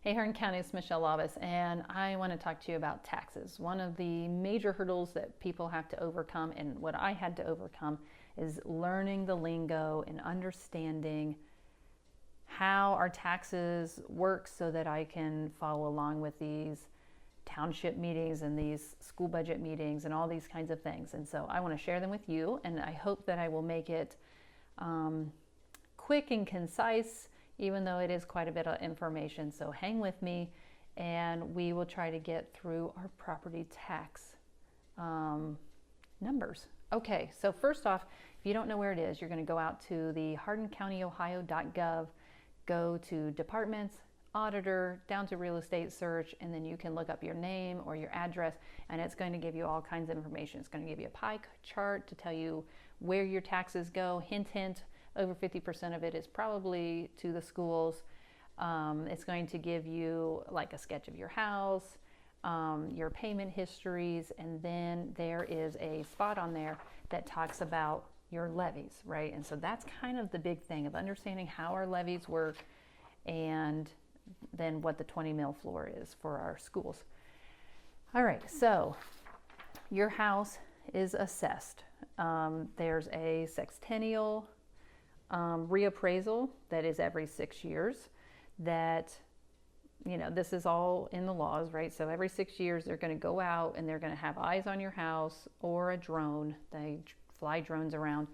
Hey, Hardin County, it's Michelle Levies, and I want to talk to you about taxes. One of the major hurdles that people have to overcome, and what I had to overcome, is learning the lingo and understanding how our taxes work so that I can follow along with these township meetings and these school budget meetings and all these kinds of things. And so I want to share them with you, and I hope that I will make it quick and concise, even though it is quite a bit of information. So hang with me and we will try to get through our property tax numbers. Okay, so first off, if you don't know where it is, you're going to go out to the hardincounty.ohio.gov, go to departments, auditor, down to real estate search, and then you can look up your name or your address, and it's going to give you all kinds of information. It's going to give you a pie chart to tell you where your taxes go. Hint, hint, over 50% of it is probably to the schools. It's going to give you like a sketch of your house, your payment histories, and then there is a spot on there that talks about your levies, right? And so that's kind of the big thing of understanding how our levies work, and then what the 20 mil floor is for our schools. All right, so your house is assessed. There's a sexennial reappraisal that is every 6 years. That, you know, this is all in the laws, right? So every 6 years they're going to go out and they're going to have eyes on your house or a drone. They fly drones around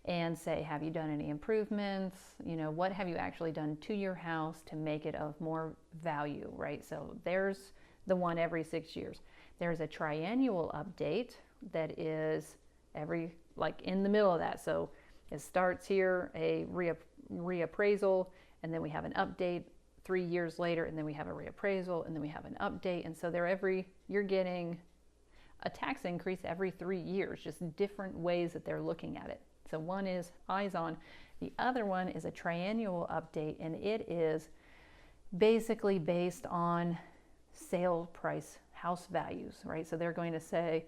and say, have you done any improvements? You know, what have you actually done to your house to make it of more value, right? So there's the one every 6 years. There's a triennial update that is every, like in the middle of that. So it starts here, a reappraisal, and then we have an update 3 years later, and then we have a reappraisal, and then we have an update. And so you're getting a tax increase every 3 years, just different ways that they're looking at it. So one is eyes on, the other one is a triennial update, and it is basically based on sale price, house values, right? So they're going to say,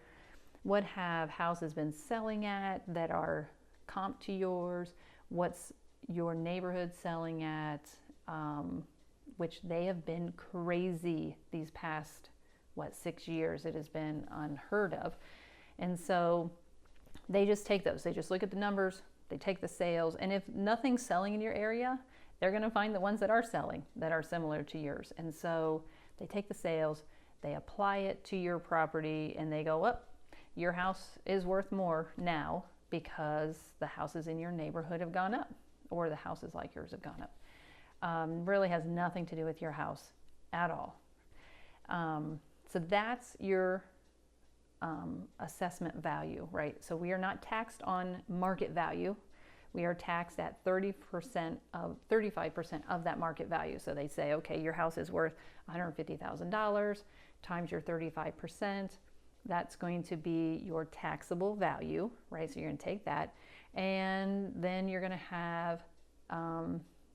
what have houses been selling at that are comp to yours? What's your neighborhood selling at? Which they have been crazy these past, 6 years. It has been unheard of. And so they just take those. They just look at the numbers. They take the sales. And if nothing's selling in your area, they're going to find the ones that are selling that are similar to yours. And so they take the sales, they apply it to your property, and they go, up, your house is worth more now because the houses in your neighborhood have gone up, or the houses like yours have gone up. Really has nothing to do with your house at all. So that's your assessment value, right? So we are not taxed on market value. We are taxed at 35% of that market value. So they say, okay, your house is worth $150,000 times your 35%. That's going to be your taxable value, right? So you're going to take that, and then you're going to have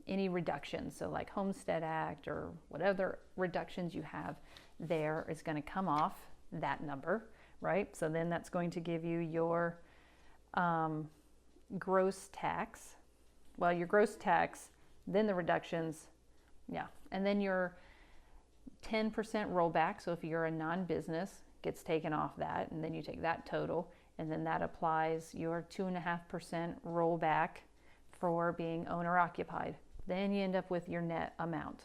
any reductions. So like Homestead Act or whatever reductions you have there is going to come off that number, right? So then that's going to give you your gross tax. Well, your gross tax, then the reductions, yeah. And then your 10% rollback. So if you're a non-business, gets taken off that, and then you take that total, and then that applies your 2.5% rollback for being owner occupied. Then you end up with your net amount.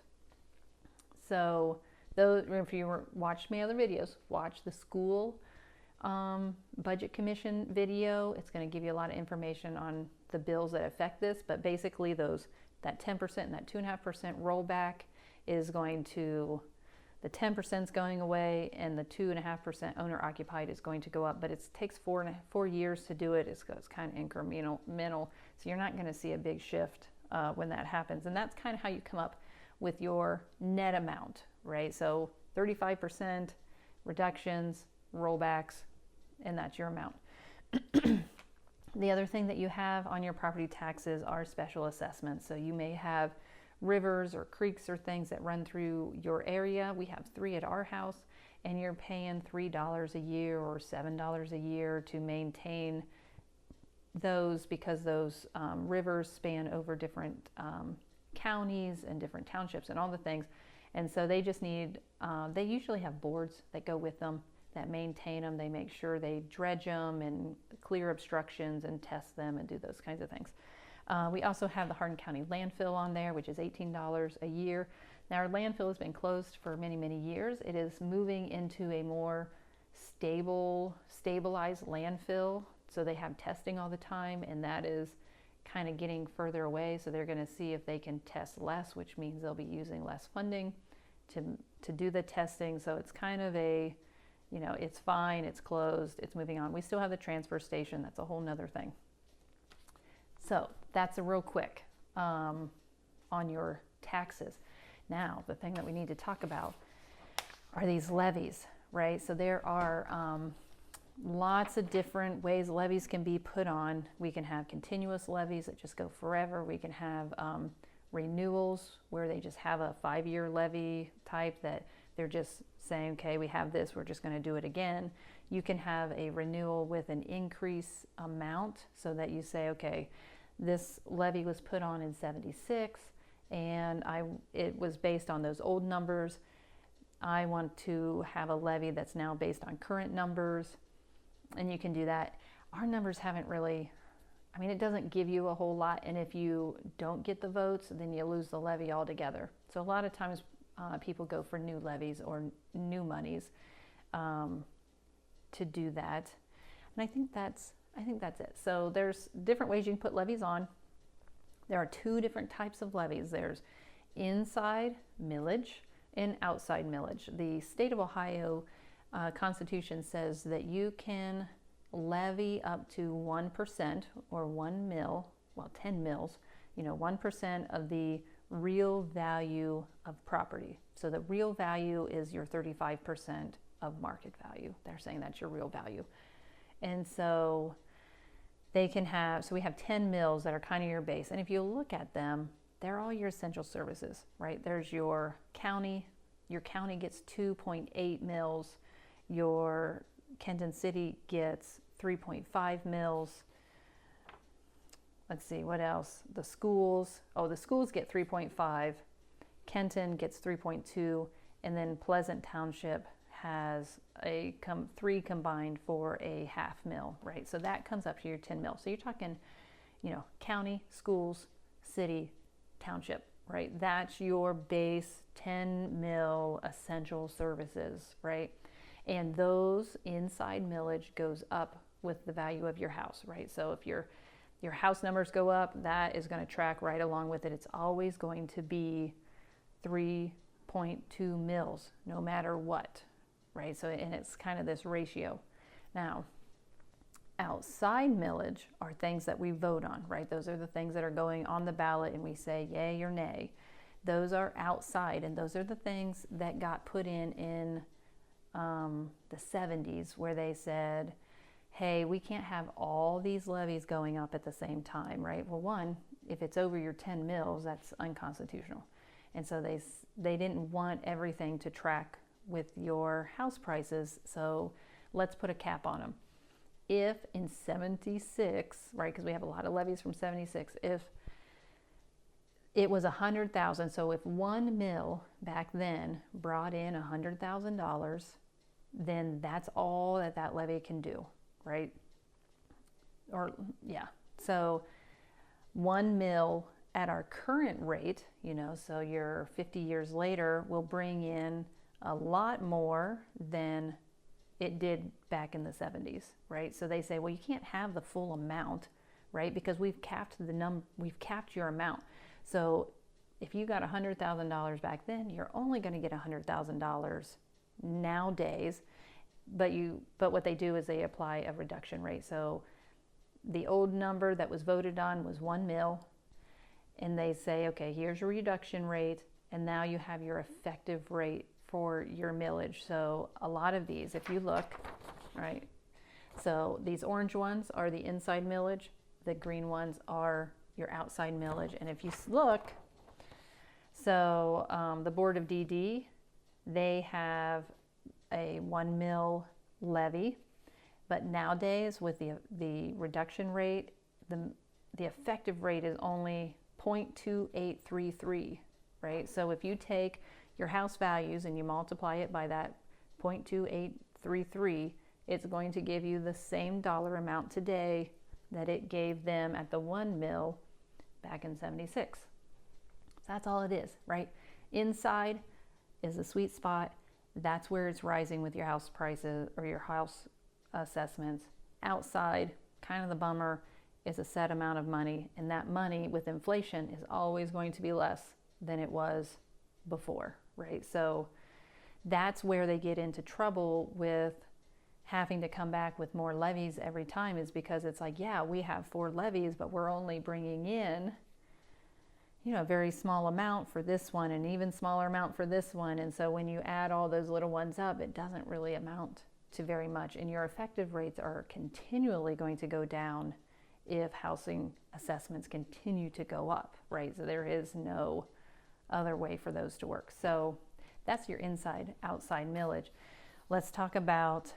So those, if you watched my other videos, watch the school budget commission video. It's going to give you a lot of information on the bills that affect this, but basically that 10% and that 2.5% rollback is going to, the 10% is going away, and the 2.5% owner occupied is going to go up, but it takes 4 years to do it. It's kind of incremental, so you're not going to see a big shift when that happens. And that's kind of how you come up with your net amount, right? So 35% reductions, rollbacks, and that's your amount. The other thing that you have on your property taxes are special assessments. So you may have rivers or creeks or things that run through your area. We have 3 at our house, and you're paying $3 a year or $7 a year to maintain those, because those rivers span over different counties and different townships and all the things. And so they just need, they usually have boards that go with them that maintain them. They make sure they dredge them and clear obstructions and test them and do those kinds of things. We also have the Hardin County landfill on there, which is $18 a year. Now our landfill has been closed for many, many years. It is moving into a more stabilized landfill. So they have testing all the time, and that is kind of getting further away. So they're going to see if they can test less, which means they'll be using less funding to do the testing. So it's kind of a, you know, it's fine, it's closed, it's moving on. We still have the transfer station. That's a whole nother thing. So that's a real quick on your taxes. Now, the thing that we need to talk about are these levies, right? So there are lots of different ways levies can be put on. We can have continuous levies that just go forever. We can have renewals where they just have a 5-year levy type that they're just saying, okay, we have this, we're just going to do it again. You can have a renewal with an increase amount so that you say, okay, this levy was put on in '76 and it was based on those old numbers. I want to have a levy that's now based on current numbers, and you can do that. Our numbers haven't really, I mean, it doesn't give you a whole lot, and if you don't get the votes, then you lose the levy altogether. So a lot of times people go for new levies or new monies to do that, and I think that's it. So there's different ways you can put levies on. There are 2 different types of levies. There's inside millage and outside millage. The state of Ohio Constitution says that you can levy up to 1% or 1 mil, well, 10 mils, 1% of the real value of property. So the real value is your 35% of market value. They're saying that's your real value. And so they can have, so we have 10 mills that are kind of your base. And if you look at them, they're all your essential services, right? There's your county gets 2.8 mills. Your Kenton City gets 3.5 mills. Let's see, what else? The schools get 3.5. Kenton gets 3.2. And then Pleasant Township has 3 combined for a half mil, right? So that comes up to your 10 mil. So you're talking, county, schools, city, township, right? That's your base 10 mil essential services, right? And those inside millage goes up with the value of your house, right? So if your house numbers go up, that is going to track right along with it. It's always going to be 3.2 mils, no matter what, right? So, and it's kind of this ratio. Now, outside millage are things that we vote on, right? Those are the things that are going on the ballot and we say yay or nay. Those are outside, and those are the things that got put in the 70s, where they said, hey, we can't have all these levies going up at the same time, right? Well, one, if it's over your 10 mils, that's unconstitutional. And so they didn't want everything to track with your house prices, so let's put a cap on them. If in 76, right, because we have a lot of levies from 76, if it was $100,000, so if 1 mil back then brought in $100,000, then that's all that levy can do, right? Or, yeah, so 1 mil at our current rate, so you're 50 years later, will bring in a lot more than it did back in the 70s, right? So they say, well, you can't have the full amount, right? Because we've capped your amount. So if you got $100,000 back then, you're only going to get $100,000 nowadays. But what they do is they apply a reduction rate. So the old number that was voted on was 1 mil, and they say, okay, here's your reduction rate, and now you have your effective rate for your millage. So a lot of these, if you look, right, so these orange ones are the inside millage, the green ones are your outside millage. And if you look, so the Board of DD, they have a 1 mil levy, but nowadays with the reduction rate, the effective rate is only 0.2833, right? So if you take your house values and you multiply it by that 0.2833, it's going to give you the same dollar amount today that it gave them at the 1 mil back in 76. That's all it is, right? Inside is the sweet spot. That's where it's rising with your house prices or your house assessments. Outside, kind of the bummer, is a set amount of money, and that money with inflation is always going to be less than it was before, right? So that's where they get into trouble with having to come back with more levies every time, is because it's like, yeah, we have 4 levies, but we're only bringing in, you know, a very small amount for this one and even smaller amount for this one. And so when you add all those little ones up, it doesn't really amount to very much. And your effective rates are continually going to go down if housing assessments continue to go up, right? So there is no other way for those to work. So that's your inside, outside millage. Let's talk about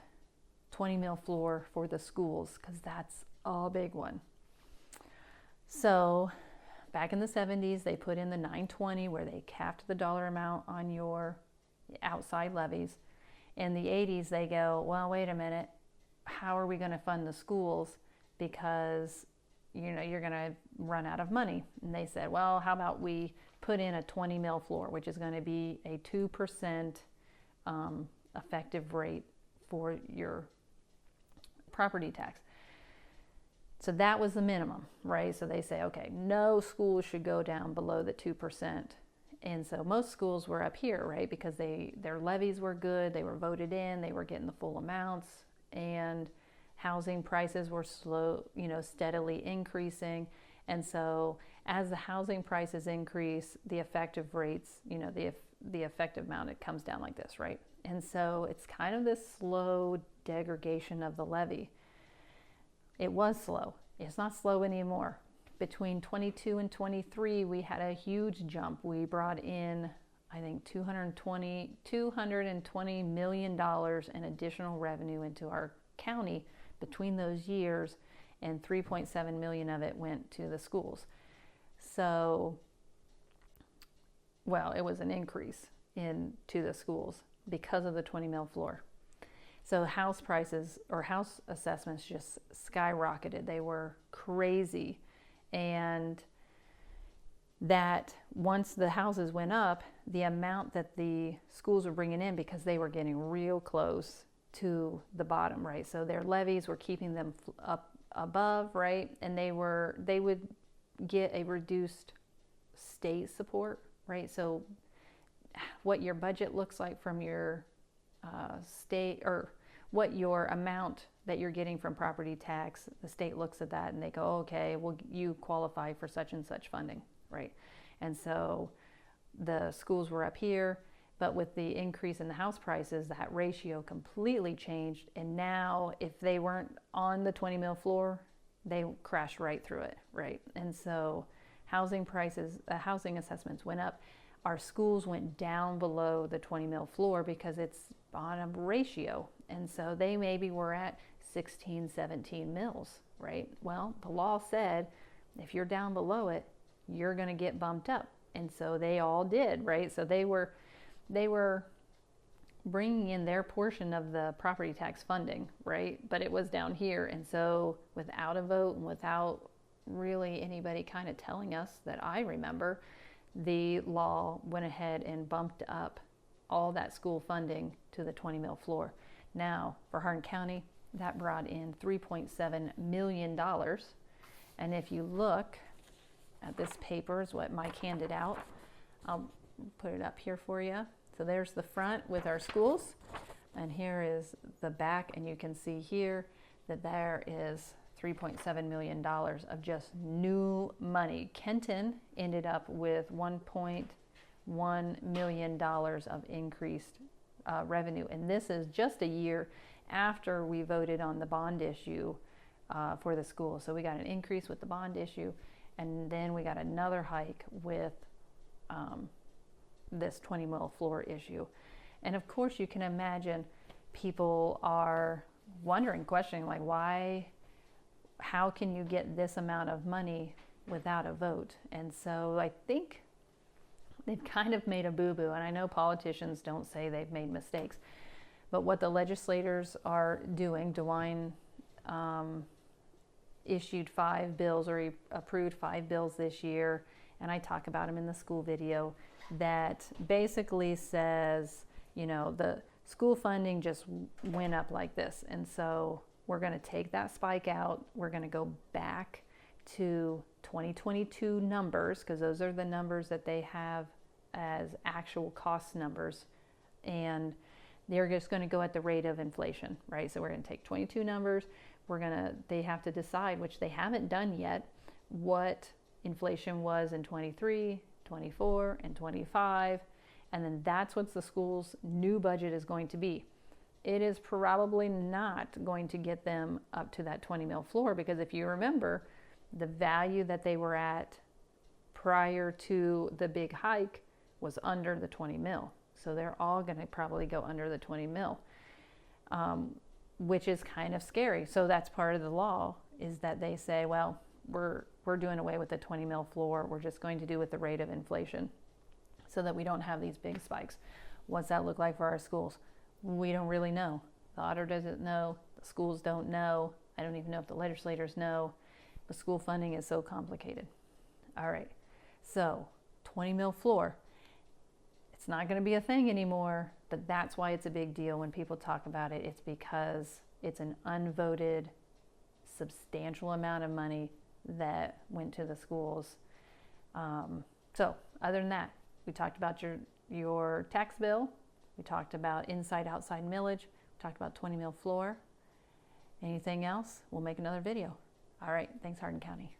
20 mil floor for the schools, because that's a big one. So back in the 70s, they put in the 920 where they capped the dollar amount on your outside levies. In the 80s, they go, well, wait a minute, how are we going to fund the schools? Because, you know, you're going to run out of money. And they said, well, how about we put in a 20 mil floor, which is going to be a 2% effective rate for your property tax. So that was the minimum, right? So they say, okay, no school should go down below the 2%. And so most schools were up here, right? Because their levies were good, they were voted in, they were getting the full amounts, and housing prices were steadily increasing. And so as the housing prices increase, the effective rates, the effective amount, it comes down like this, right? And so it's kind of this slow degradation of the levy. It was slow. It's not slow anymore. Between 22 and 23, we had a huge jump. We brought in, I think, $220 million in additional revenue into our county between those years, and 3.7 million of it went to the schools. So, well, it was an increase to the schools because of the 20 mil floor. So house prices or house assessments just skyrocketed. They were crazy. And that once the houses went up, the amount that the schools were bringing in, because they were getting real close to the bottom, right? So their levies were keeping them up above, right? And they would get a reduced state support, right? So what your budget looks like from your state, or what your amount that you're getting from property tax, the state looks at that and they go, okay, well, you qualify for such and such funding, right? And so the schools were up here, but with the increase in the house prices, that ratio completely changed. And now if they weren't on the 20 mil floor, they crashed right through it, right? And so housing prices, housing assessments went up. Our schools went down below the 20 mil floor because it's on a ratio. And so they maybe were at 16, 17 mils, right? Well, the law said if you're down below it, you're going to get bumped up. And so they all did, right? So they were bringing in their portion of the property tax funding, right? But it was down here. And so without a vote and without really anybody kind of telling us that I remember, the law went ahead and bumped up all that school funding to the 20 mil floor. Now, for Hardin County, that brought in $3.7 million. And if you look at this paper, is what Mike handed out. I'll put it up here for you. So there's the front with our schools, and here is the back, and you can see here that there is $3.7 million of just new money. Kenton ended up with $1.1 million of increased revenue, and this is just a year after we voted on the bond issue for the school. So we got an increase with the bond issue, and then we got another hike with this 20 mil floor issue. And of course you can imagine people are wondering, questioning, like, how can you get this amount of money without a vote? And so I think they've kind of made a boo-boo, and I know politicians don't say they've made mistakes, but what the legislators are doing, DeWine issued 5 bills, or he approved 5 bills this year, and I talk about them in the school video, that basically says, you know, the school funding just went up like this, and so we're going to take that spike out. We're going to go back to 2022 numbers, because those are the numbers that they have as actual cost numbers, and they're just going to go at the rate of inflation, right? So we're going to take 22 numbers. They have to decide, which they haven't done yet, what inflation was in 23, 24, and 25, and then that's what the school's new budget is going to be. It is probably not going to get them up to that 20 mil floor, because if you remember, the value that they were at prior to the big hike was under the 20 mil. So they're all going to probably go under the 20 mil, which is kind of scary. So that's part of the law, is that they say, well, we're doing away with the 20 mil floor. We're just going to do with the rate of inflation, so that we don't have these big spikes. What's that look like for our schools? We don't really know. The auditor doesn't know. The schools don't know. I don't even know if the legislators know. But school funding is so complicated. All right, so 20 mil floor. It's not going to be a thing anymore, but that's why it's a big deal when people talk about it. It's because it's an unvoted, substantial amount of money that went to the schools. So other than that, we talked about your tax bill. We talked about inside, outside millage. We talked about 20 mil floor. Anything else? We'll make another video. All right, thanks Hardin County.